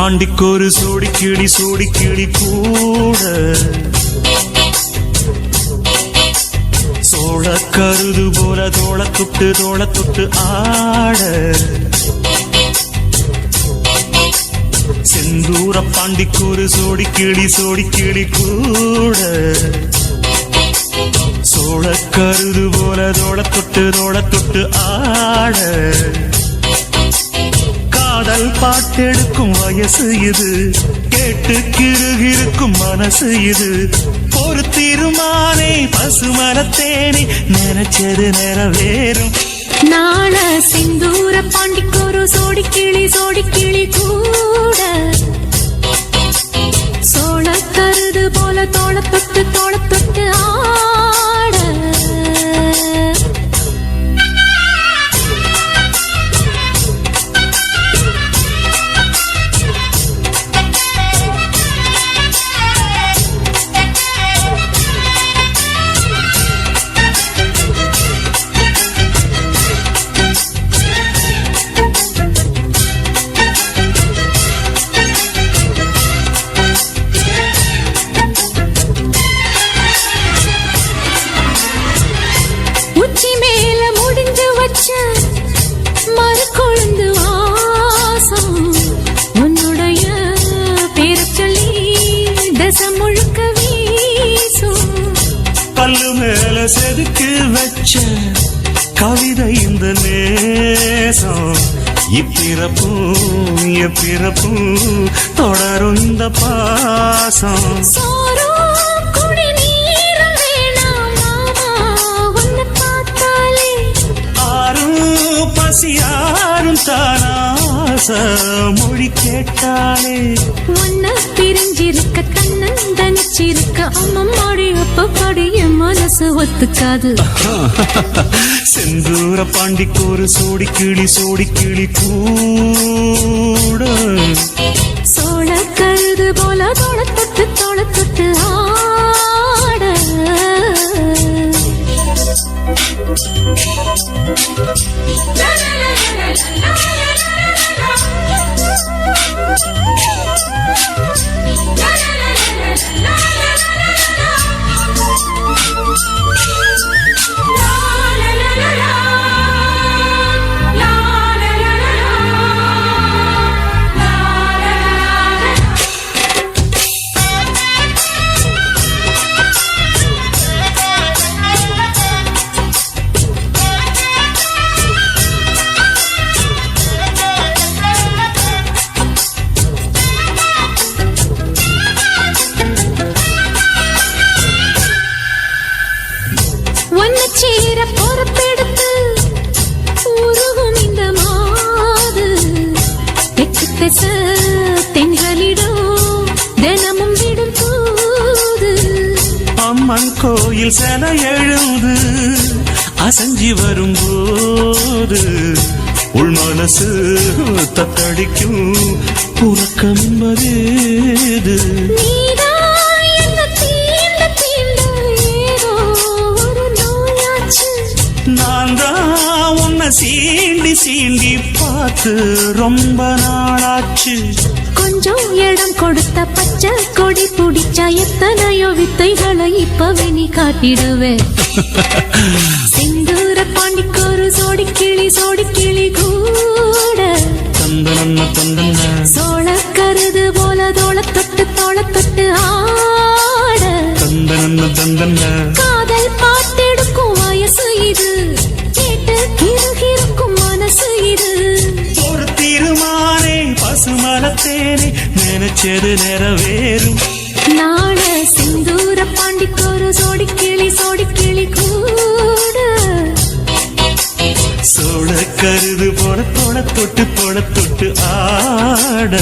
பாண்டிக்கொரு சோடி கிளி கூட சோழ கருது போல தோள தொட்டு ஆட செந்தூர பாண்டிக்கொரு சோடி கிளி கூட சோழ கருது போல தோள தொட்டு ஆட காதல் பாட்டெடுக்கும் வயசு இது கேட்டு கிருகிருக்கும் மனசு இது ஒரு திருமானை பசுமரத்தேனை நினைச்சது நிறைவேறும் நாள செந்தூர பாண்டிக்கொரு சோடி கிளி கூட சோழ கருது போல தோள தொட்டு ஆட மறுக்கொழுந்து வாசம் உன்னுடைய பேர சொல்லி தசம் முழுக்க வீசும் கல்லு மேல செதுக்கு வச்ச கவிதை இந்த நேசம் இப்பிறப்பும் தொடரும் இந்த பாசம் யாரும் தானாச மொழி கேட்டாலே ஒன்ன பிரிஞ்சிருக்க தன்னந்தனிச்சிருக்க அம்மம்மாடி அப்படி என் மனசு ஒத்துக்காது செந்தூர பாண்டிக்கொரு சோடி கிளி கூட சோழ கருது போல தோள தொட்டு ஆட பொறுப்பெடுத்து உருகும் இந்த மாது தென்களிடும் தினமும் விடும் தூது அம்மன் கோயில் செல எழுந்து அசஞ்சி வரும்போது உள் மனசு தத்தடிக்கும் உறக்கம் என்பது நான் தான் உன்னை சீண்டி பார்த்து ரொம்ப நாளாச்சு கொஞ்சம் இடம் கொடுத்த பச்சை கொடி பிடிச்சா எத்தனையோ வித்தைகளை இப்பவே நீ காட்டிடுவேன் செந்தூர பாண்டிக்கொரு சோடி கிளி கூட தந்தன சோழ கருது போல தோள தொட்டு ஆட தந்தன காதல் பாட்டெடுக்கும் வயசு இது கேட்டு கிருகிருக்கும் மனசு இது ஒரு திருமானே பசுமரத்தேனே நினைச்சது நிறைவேறும் நாள செந்தூர பாண்டிக்கொரு சோடி கிளி கூட சோழ கருது போல தொட்டு ஆட